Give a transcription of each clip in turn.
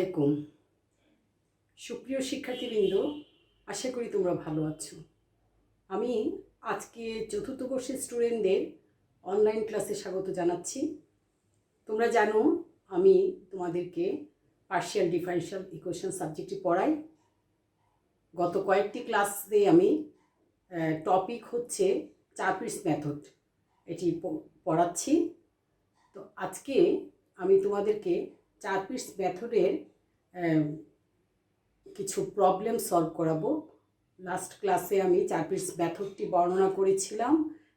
আলাইকুম সুপ্রিয় শিক্ষার্থীবৃন্দ, আশা করি তোমরা ভালো আছো। আমি আজকে চতুর্থ বর্ষের স্টুডেন্টদের অনলাইন ক্লাসে স্বাগত জানাচ্ছি। তোমরা জানো আমি তোমাদেরকে পার্শিয়াল ডিফারেনশিয়াল ইকুয়েশন সাবজেক্টটি পড়াই। গত কয়েকটি ক্লাসে আমি টপিক হচ্ছে চারপিস মেথড এটি পড়াচ্ছি। তো আজকে আমি তোমাদেরকে চারপিস মেথডের কিছু প্রবলেম সলভ করাবো। লাস্ট ক্লাসে আমি চারপিস মেথডটি বর্ণনা করেছিলাম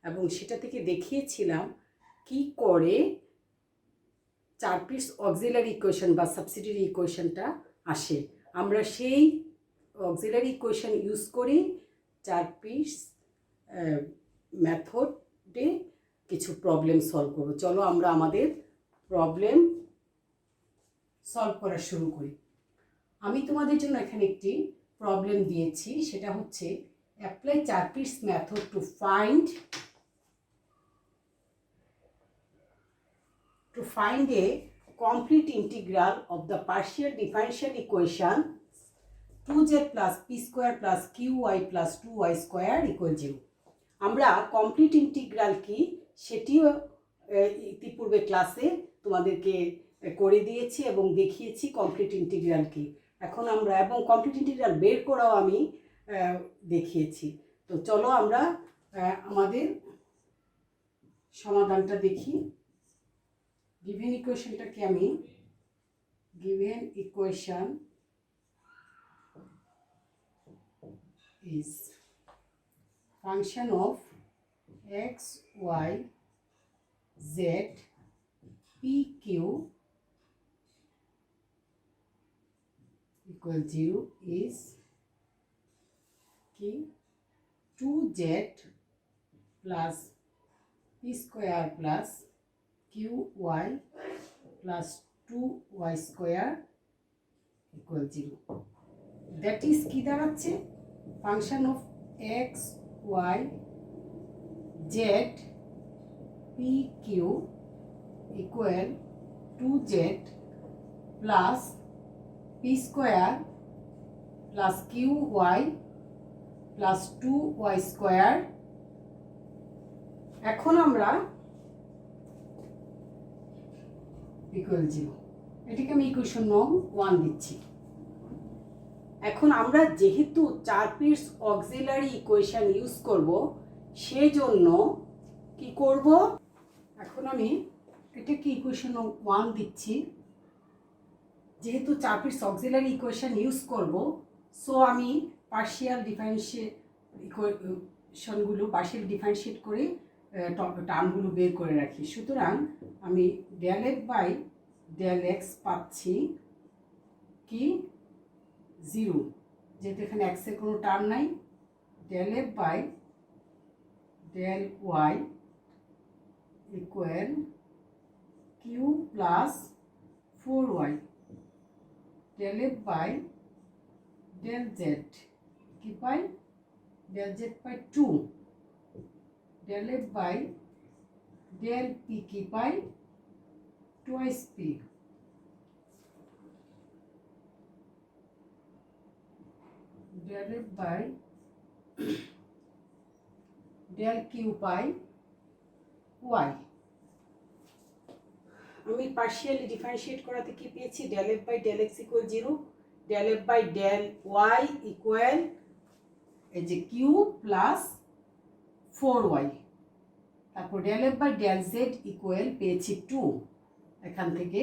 এবং সেটা থেকে দেখিয়েছিলাম কি করে চারপিস অক্সিলারি ইকুয়েশন বা সাবসিডিয়ারি ইকুয়েশনটা আসে। আমরা সেই অক্সিলারি ইকুয়েশন ইউজ করি চারপিস মেথডে কিছু প্রবলেম সলভ করব। চলো আমরা আমাদের প্রবলেম সলভ করা শুরু করি। আমি তোমাদের জন্য এখানে একটি প্রবলেম দিয়েছি, সেটা হচ্ছে apply Charpit's method to find a complete integral of the partial differential equation 2z plus p square plus q y plus 2y square equal 0। আমরা কমপ্লিট ইন্টিগ্রাল কি সেটিও ইতিপূর্বে ক্লাসে তোমাদেরকে করে দিয়েছি এবং দেখিয়েছি কমপ্লিট ইন্টিগ্রাল কি। এখন আমরা এবং কমপ্লিট ইন্টিগ্রাল বের করাও আমি দেখিয়েছি। তো চলো আমরা আমাদের সমাধানটা দেখি। গিভেন ইকুয়েশনটাকে আমি given equation is function of x y z p q equal 0 is কি 2z plus p square plus qy plus 2y square equal 0. That is কি দাঁড়াচ্ছে function of x y z p q equal 2z plus p square plus qy plus 2y square। এখন আমরা equal 0, এটাকে আমি equation নং 1 দিচ্ছি। এখন আমরা যেহেতু চারপিস অক্সিলারি ইকুয়েশন ইউজ করব সেজন্য কি করব, এখন আমি এটাকে ইকুয়েশন নং 1 দিচ্ছি। যেহেতু চারপিস অক্সিলারি ইকুয়েশন ইউজ করব, সো আমি পার্শিয়াল ডিফারেন্সিয়েট করে টার্মগুলো বের করে রাখি। সুতরাং আমি del f by del x পাচ্ছি কি 0, যেহেতু এখানে এক্সের কোনো টার্ম নাই। Del f by del y equal q plus 4y del f by del z কি পাই del z pi 2, del f by del p কি পাই twice p, del f by del q পাই y। আমি partially differentiate করাতে কি পেয়েছি, del f by del x equal 0, del f by del y equal এই যে কিউ প্লাস 4y, তারপর del f by del z equal পেয়েছি 2, এখান থেকে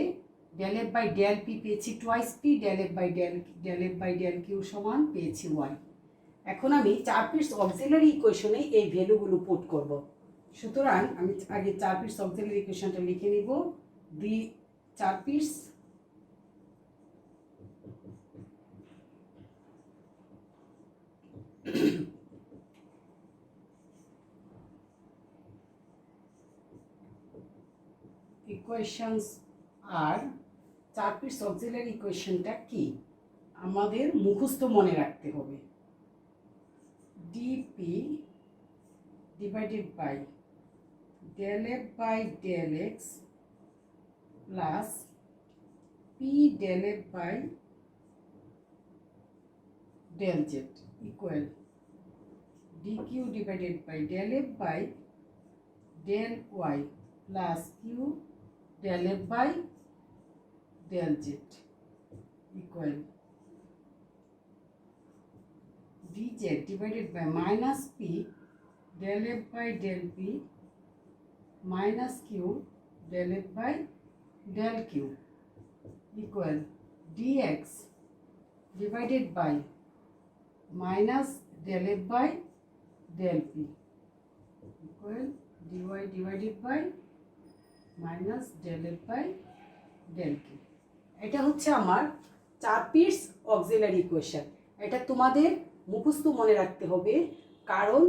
del f by del p পেয়েছি twice p, del f by del q সমান পেয়েছি Y. এখন আমি চারপিস অক্সিলারি ইকুয়েশনে এই ভ্যালুগুলো পুট করব। সুতরাং আমি আগে চারপিস অক্সিলারি ইকুয়েশনটা লিখে নিব। দি চারপিস ইকুয়েশনস আর চারপিস অক্সিলারি ইকুয়েশনটা কি আমাদের মুখস্থ মনে রাখতে হবে। Dp divided by del f by del x plus p del f by del z equal d q divided by del f by del y plus q del f by del z equal dz divided by minus p del f by del p minus q del f by del q equal dx divided by minus del f by del p equal dy divided by minus del f by del q। এটা হচ্ছে আমার 4 piece auxiliary equation. এটা তোমাদের মুখস্থ মনে রাখতে হবে, কারণ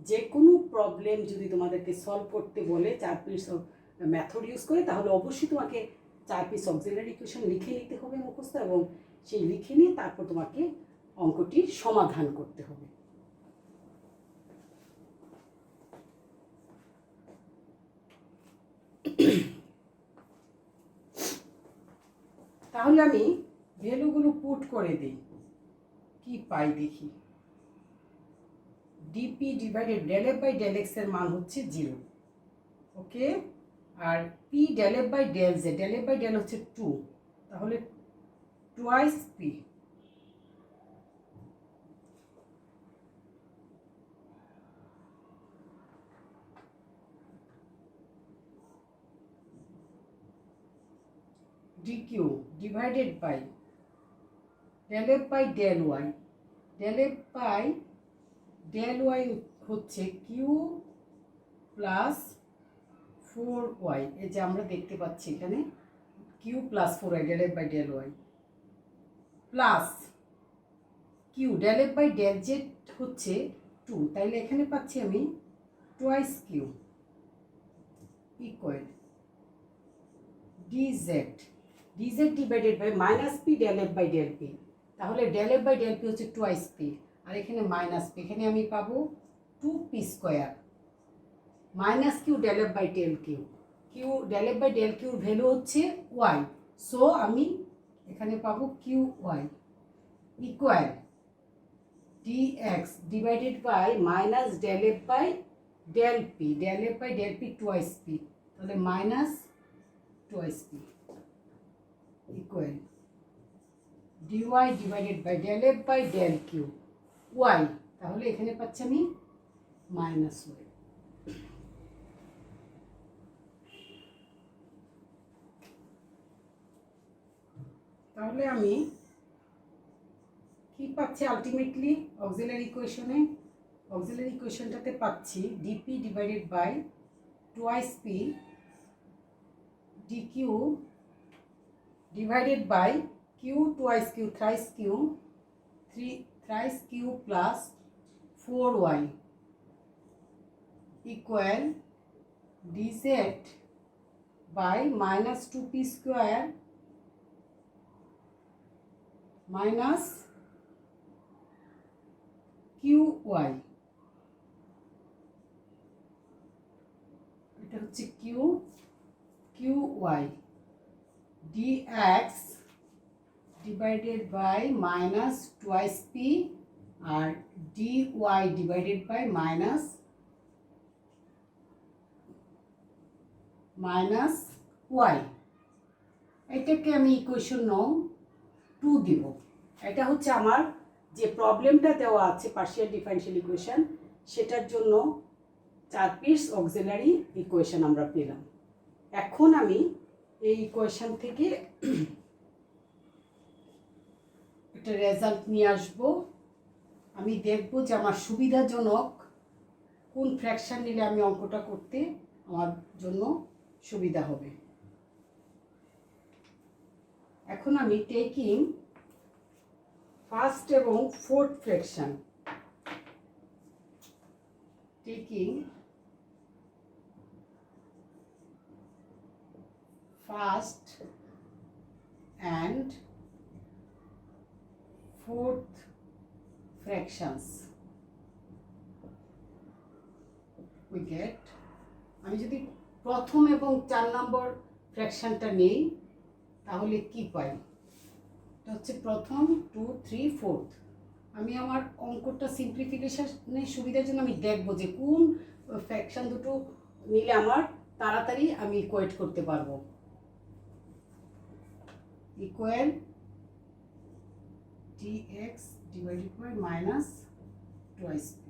যে কোনো প্রবলেম যদি তোমাদেরকে সলভ করতে বলে 4 পিস মেথড ইউজ করে, তাহলে অবশ্যই তোমাকে 4 পিস অক্সিলারি ইকুয়েশন লিখে নিতে হবে মুখস্থ, এবং সেই লিখে নিয়ে তারপর তোমাকে অঙ্কটির সমাধান করতে হবে। তাহলে আমি ভ্যালুগুলো পুট করে দিই, কি পাই দেখি। Dp divided del f by del x এর মান হচ্ছে 0, ওকে। আর p del f by del z, del f by del হচ্ছে 2, তাহলে twice p. dq divided by del f by del y, del f by del y হচ্ছে q plus 4y, এই যে আমরা দেখতে পাচ্ছি এখানে q plus 4y del f by del y plus q del f by del z হচ্ছে 2, তাইলে এখানে পাচ্ছি আমি twice q equal dz dz divided by minus p del f by del p, তাহলে del f by del p হচ্ছে twice p, আর এখানে minus p, এখানে আমি পাবো 2p square minus q del f by del q, q del f by del কিউর value হচ্ছে y, so আমি এখানে পাবো q y equal dx divided by minus del f by del p, del f by del p twice p, তাহলে minus twice p equal dy divided by del f by del q y, তাহলে এখানে পাচ্ছি আমি minus y। তাহলে আমি কি পাচ্ছি ultimately auxiliary ইকুয়েশনে, অক্সিলারি ইকুয়েশনটাতে পাচ্ছি dp divided by twice p dq divided by q twice q thrice q 3 thrice q plus 4y equal dz by minus 2p square minus qy, এটা হচ্ছে qy dx divided by minus twice p R dy divided by minus y, এটাকে আমি equation নং 2 দিব। এটা হচ্ছে আমার যে প্রবলেমটা দেওয়া আছে পার্শিয়াল ডিফারেনশিয়াল ইকুয়েশন, সেটার জন্য 4 পিস অক্সিলারি ইকুয়েশন আমরা পেলাম। এখন আমি এই ইকুয়েশন থেকে একটা রেজাল্ট নিয়ে আসব। আমি দেখব যে আমার সুবিধাজনক কোন ফ্র্যাকশন নিলে আমি অঙ্কটা করতে আমার জন্য সুবিধা হবে। এখন আমি টেকিং ফার্স্ট এবং fourth fraction, taking first and fourth fractions we get, আমি যদি প্রথম এবং 4 নম্বর ফ্র্যাকশনটা নেই, তাহলে কি পাই? এটা হচ্ছে প্রথম, 2, 3, 4। আমি আমার অঙ্কটা সিম্পলিফিকেশনের সুবিধার জন্য আমি দেখবো যে কোন ফ্র্যাকশন দুটো নিলে আমার তাড়াতাড়ি আমি ইকুয়েট করতে পারবো। Equal dx divided by minus twice p,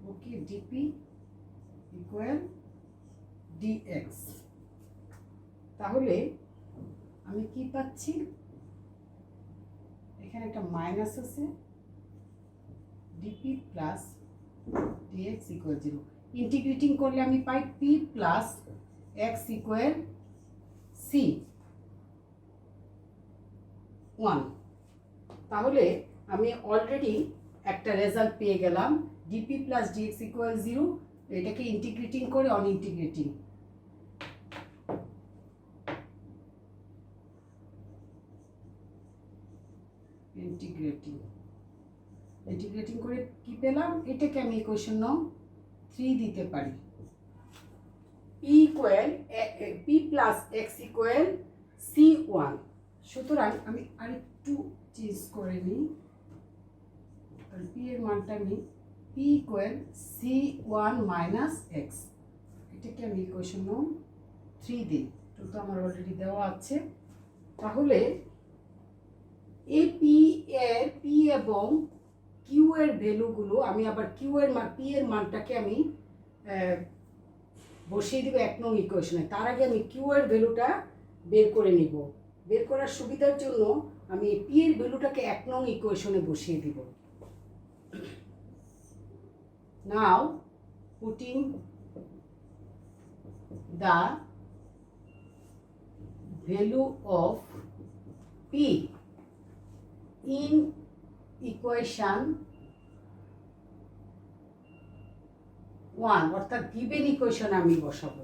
okay, dp equal dx। তাহলে আমি কি পাচ্ছি? এখানে একটা মাইনাস আছে, dp plus dx equal 0। Integrating করলে আমি পাই p plus x equal c 1। তাহলে আমি অলরেডি একটা রেজাল্ট পেয়ে গেলাম, dp প্লাস dx ইকুয়াল 0। এটাকে ইন্টিগ্রেটিং করে অন ইন্টিগ্রেটিং, ইন্টিগ্রেটিং করে কি পেলাম? এটাকে আমি ইকুয়েশন নং 3 দিতে পারি। p plus x equal c1। সুতরাং আমি আরেকটু চেঞ্জ করে নিই, p এর মানটা আমি p equal c1 minus x, এটাকে আমি ইকুয়েশন নং 3 দিই। তো আমার অলরেডি দেওয়া আছে। তাহলে এই p এবং q এর ভ্যালুগুলো আমি আবার p এর মানটাকে আমি বসিয়ে দিব 1 নং ইকুয়েশনে। তার আগে আমি q এর ভ্যালুটা বের করে নিব। বের করার সুবিধার জন্য আমি p এর ভ্যালুটাকে 1 নং ইকুয়েশনে বসিয়ে দিব। নাও putting the value of p in equation 1, অর্থাৎ গিভেন ইকুয়েশনে আমি বসাবো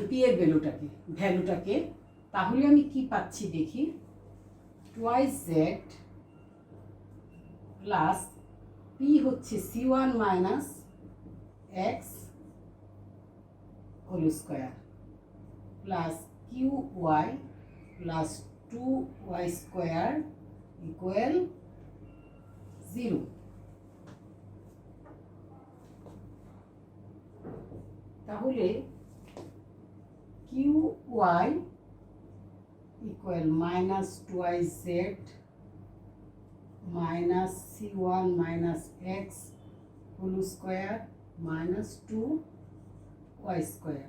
p এর ভ্যালুটাকে। তাহলে আমি কি পাচ্ছি দেখি, টুয়াইস z প্লাস p হচ্ছে c1 minus x whole square plus qy plus 2y square equal 0। তাহলে qy equal minus 2z minus c1 minus x whole square minus 2y square,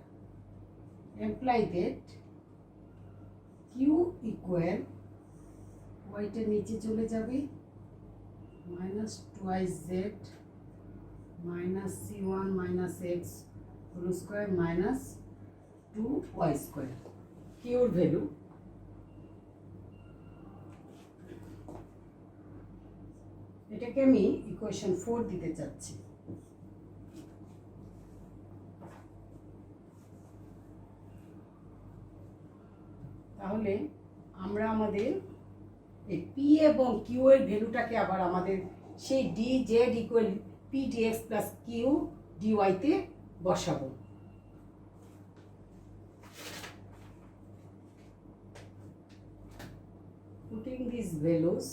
imply that q equal ওয়াইটা নিচে চলে যাবে, minus 2z minus c1 minus x whole square minus 2y square. কিউর value এটাকে আমি equation 4 দিতে চাচ্ছি। তাহলে আমরা আমাদের এই p এবং q এর ভ্যালুটাকে আবার আমাদের সেই dz equal p dx plus q dy তে বসাবো। Putting these values,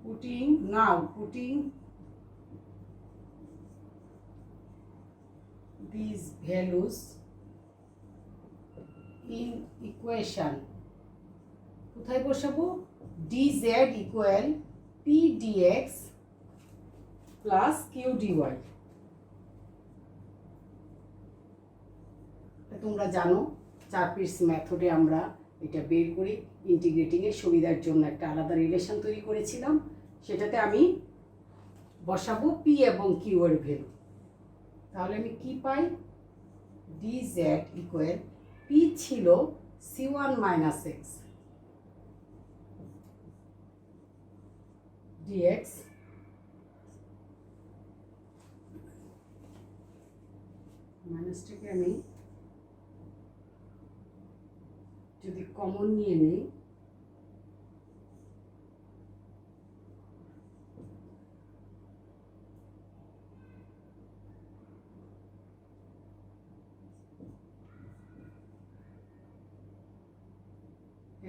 putting these values in equation, কোথায় বসাবো? dz equal p dx plus q dy। তোমরা জানো 4 পিস মেথডে আমরা এটা বের করি, ইন্টিগ্রেটিং এর সুবিধার জন্য একটা আলাদা রিলেশন তৈরি করেছিলাম। সেটাতে আমি বসাবো p এবং q এর ভ্যালু। তাহলে আমি কি পাই? dz ইকুয়াল p ছিল c1 মাইনাস x dx মাইনাসটাকে আমি যদি কমন নিয়ে নেই,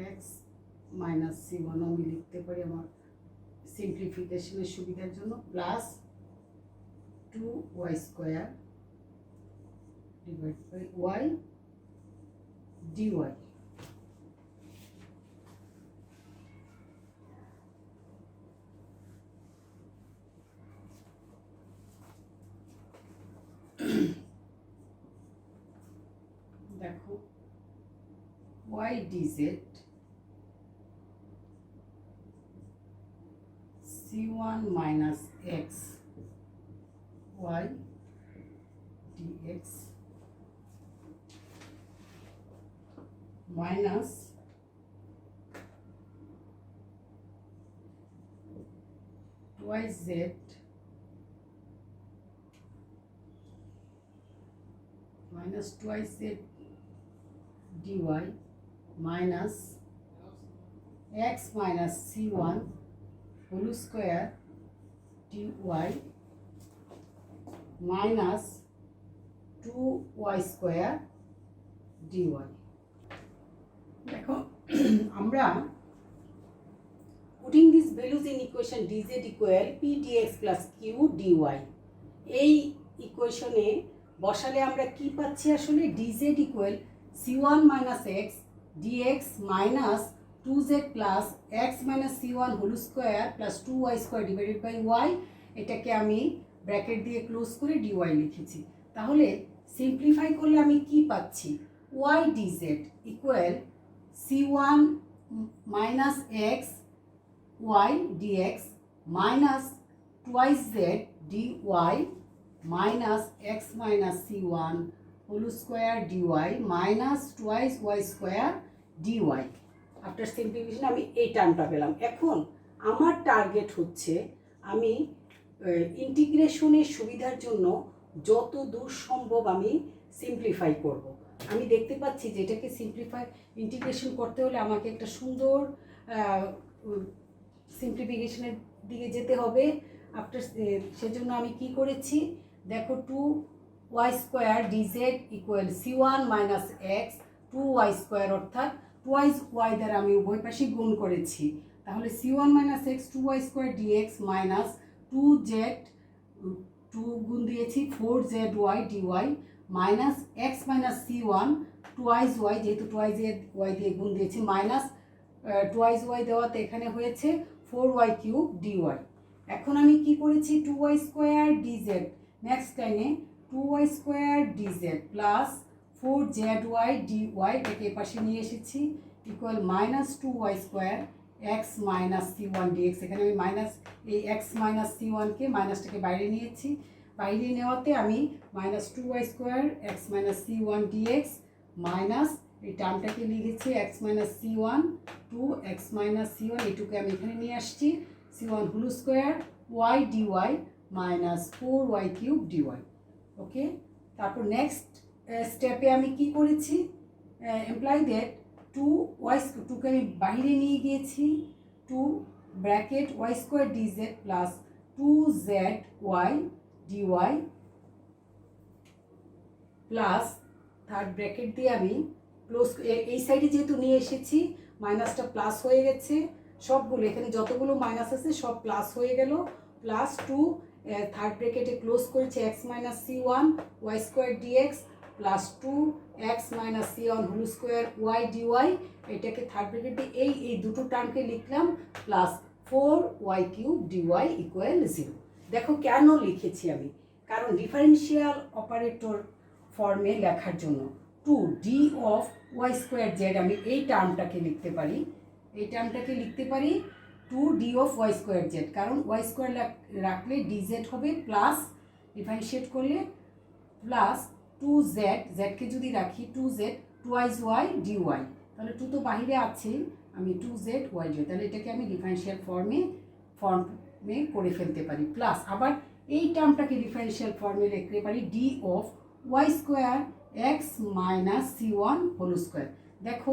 এক্স মাইনাস সি ওয়ানও আমি লিখতে পারি আমার সিম্পলিফিকেশনের সুবিধার জন্য, plus 2y square divide by y dy. দেখো y dz c1 minus x y dx minus twice z minus twice z dy minus x minus c1 whole square dy minus 2y square dy। দেখো আমরা putting these values in equation dz equal p dx plus q dy, এই ইকুয়েশনে বসালে আমরা কি পাচ্ছি আসলে, dz equal c1 minus x dx minus 2z plus x minus c1 whole square plus 2y square divided by y, এটাকে আমি bracket দিয়ে ক্লোজ করে dy লিখেছি। তাহলে সিম্পলিফাই করলে আমি কি পাচ্ছি, y dz equal c1 minus x y dx minus twice z dy minus x minus c1 whole square dy minus twice y square dy। After simplification আমি এই টার্মটা পেলাম। এখন আমার টার্গেট হচ্ছে আমি ইন্টিগ্রেশনের সুবিধার জন্য যত দূর সম্ভব আমি সিম্পলিফাই করব। আমি দেখতে পাচ্ছি যে এটাকে সিম্পলিফাই ইন্টিগ্রেশন করতে হলে আমাকে একটা সুন্দর সিম্পলিফিকেশনের দিকে যেতে হবে। আফটার সেজন্য আমি কি করেছি, দেখো 2y square dz equal c1 minus x 2y square, অর্থাৎ টুয়াইস ওয়াই দ্বারা আমি উভয় পাশে গুণ করেছি। তাহলে c1 minus x 2y square dx minus 2z 2 গুণ দিয়েছি 4zy dy minus x minus c1 twice y, যেহেতু টুয়াইস ওয়াই দিয়ে গুণ দিয়েছি, মাইনাস টুয়াইস ওয়াই দেওয়াতে এখানে হয়েছে 4y কিউব dy। এখন আমি কি করেছি, 2y স্কোয়ার ডিজেড, নেক্সট লাইনে 2y square DZ plus 4zy dy, এটাকে পাশে নিয়ে এসেছি, equal minus 2y square x minus c1 dx। এখানে আমি মাইনাস এই এক্স মাইনাস c1কে মাইনাসটাকে বাইরে নিয়েছি, বাইরে নেওয়াতে আমি minus 2y square x minus c1 dx minus এই টার্মটাকে লিখেছি x minus c1 to x minus c1, এইটুকু আমি এখানে নিয়ে আসছি, c1 whole square y dy minus 4y cube dy। Okay, তারপর নেক্সট স্টেপে আমি কি করেছি, এমপ্লাই দ্যাট 2কে আমি বাইরে নিয়ে গিয়েছি, 2 bracket y square DZ plus 2zy dy plus third bracket দিয়ে আমি ক্লোজ, এই সাইডে যেহেতু নিয়ে এসেছি মাইনাসটা প্লাস হয়ে গেছে, সবগুলো এখানে যতগুলো মাইনাস আছে সব প্লাস হয়ে গেল, প্লাস 2 থার্ড ব্র্যাকেটে ক্লোজ করেছে x minus c1 y square dx plus 2 x minus c1 whole square y dy, এটাকে থার্ড ব্র্যাকেট দিয়ে এই দুটো টার্মকে লিখলাম, plus 4y cube dy equal 0। দেখো কেন লিখেছি আমি, কারণ ডিফারেন্সিয়াল অপারেটর ফর্মে লেখার জন্য 2d of y square Z আমি এই টার্মটাকে লিখতে পারি, এই টার্মটাকে লিখতে পারি 2d of y square Z, কারণ y স্কোয়ার রাখলে dz হবে প্লাস ডিফারেন্সিয়েট করলে প্লাস 2z, জেডকে যদি রাখি 2z টুয়াইস y dy, তাহলে 2 তো বাইরে আছে, আমি 2z y dy, তাহলে এটাকে আমি ডিফারেন্সিয়াল ফর্মে করে ফেলতে পারি, প্লাস আবার এই টার্মটাকে ডিফারেন্সিয়াল ফর্মে লিখতে পারি d of y square x minus c1 whole square. দেখো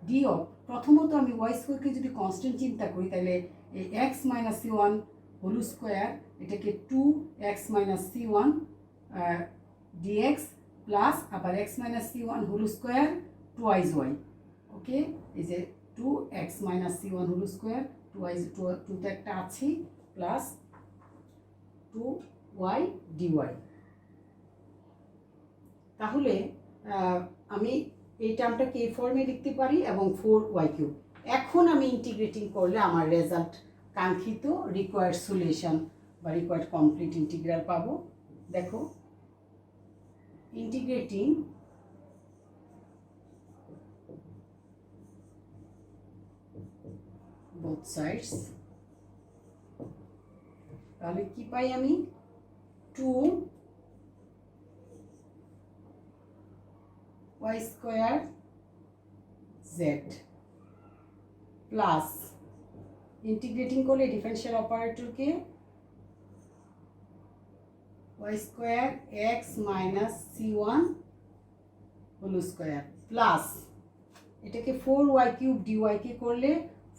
d অফ, প্রথমত আমি y স্কোয়ারকে যদি কনস্ট্যান্ট চিন্তা করি তাহলে এই x minus c1 whole square, এটাকে 2x minus c1 dx plus আবার x minus c1 whole square twice y। Okay, এই যে 2x minus c1 whole square, 2 তো একটা আছে, প্লাস 2y dy। তাহলে আমি এই টার্মটাকে এই ফর্মে লিখতে পারি এবং 4y3। এখন আমি ইন্টিগ্রেটিং করলে আমার রেজাল্ট কাঙ্ক্ষিত রিকোয়ার্ড সলিউশন বা রিকোয়ার্ড কমপ্লিট ইন্টিগ্রাল পাবো। দেখো, ইন্টিগ্রেটিং both sides, তাহলে কি পাই আমি? 2y square z plus integrating করলে ডিফারেন্সিয়াল অপারেটরকে y square x minus c1 whole square plus এটাকে 4y3 dy কে করলে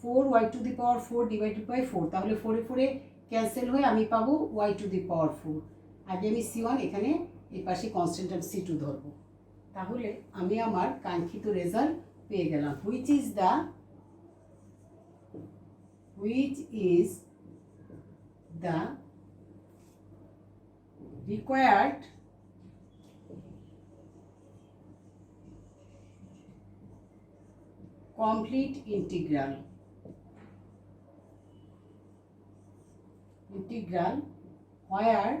4y to the power 4 divided by 4, তাহলে 4 এ 4 এ ক্যান্সেল হয়ে আমি পাবো y টু দি পাওয়ার 4। আগে আমি c1 এখানে এই পাশে কনস্ট্যান্ট অফ c2 ধরবো। তাহলে আমি আমার কাঙ্ক্ষিত রেজাল্ট পেয়ে গেলাম, which is the required complete integral where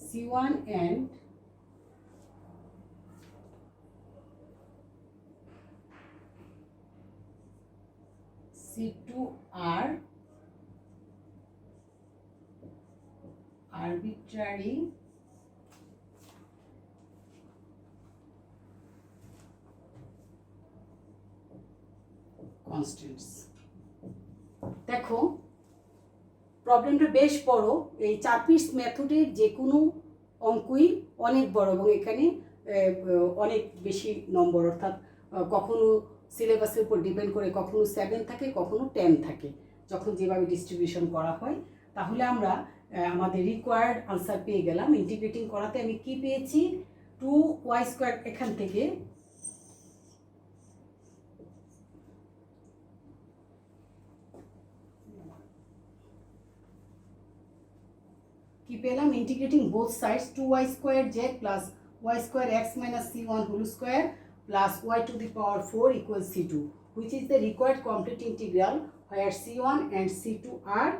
c1 and c2 are arbitrary constants। দেখো, প্রবলেমটা বেশ বড়। এই 4 পিস মেথডের যে কোনো অঙ্কই অনেক বড় এবং এখানে অনেক বেশি নম্বর, অর্থাৎ কখনো সিলেবাসের উপর ডিপেন্ড করে কখনো 7 থাকে, কখনো 10 থাকে, যখন যেভাবে ডিস্ট্রিবিউশন করা হয়। তাহলে আমরা আমাদের রিকোয়ার্ড আনসার পেয়ে গেলাম। ইন্টিগ্রেটিং করাতে আমি কি পেয়েছি? 2y স্কোয়ার এখান থেকে কি পেলাম? Integrating both sides 2y square z plus y square x minus c1 whole square plus y to the power 4 equal c2, which is the required complete integral where c1 and c2 are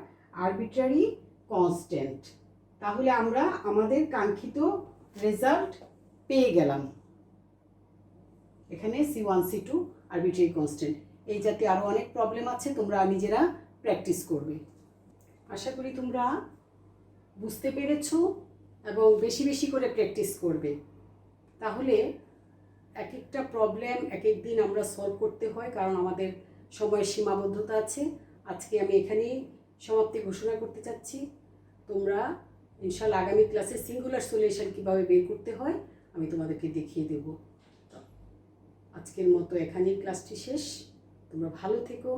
arbitrary constant। তাহলে আমরা আমাদের কাঙ্ক্ষিত result পেয়ে গেলাম। এখানে c1 c2 arbitrary constant। এই জাতীয় আরও অনেক প্রবলেম আছে, তোমরা নিজেরা প্র্যাকটিস করবে। আশা করি তোমরা বুঝতে পেরেছো এবং বেশি বেশি করে প্র্যাকটিস করবে। তাহলে এক একটা প্রবলেম এক এক দিন আমরা সলভ করতে হয়, কারণ আমাদের সময়ের সীমাবদ্ধতা আছে। আজকে আমি এখানেই সমাপ্তি ঘোষণা করতে চাচ্ছি। তোমরা ইনশাআল্লাহ আগামী ক্লাসে সিঙ্গুলার সলিউশন কীভাবে বের করতে হয় আমি তোমাদেরকে দেখিয়ে দেব। আজকের মতো এখানেই ক্লাসটি শেষ। তোমরা ভালো থেকো।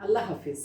আল্লাহ হাফেজ।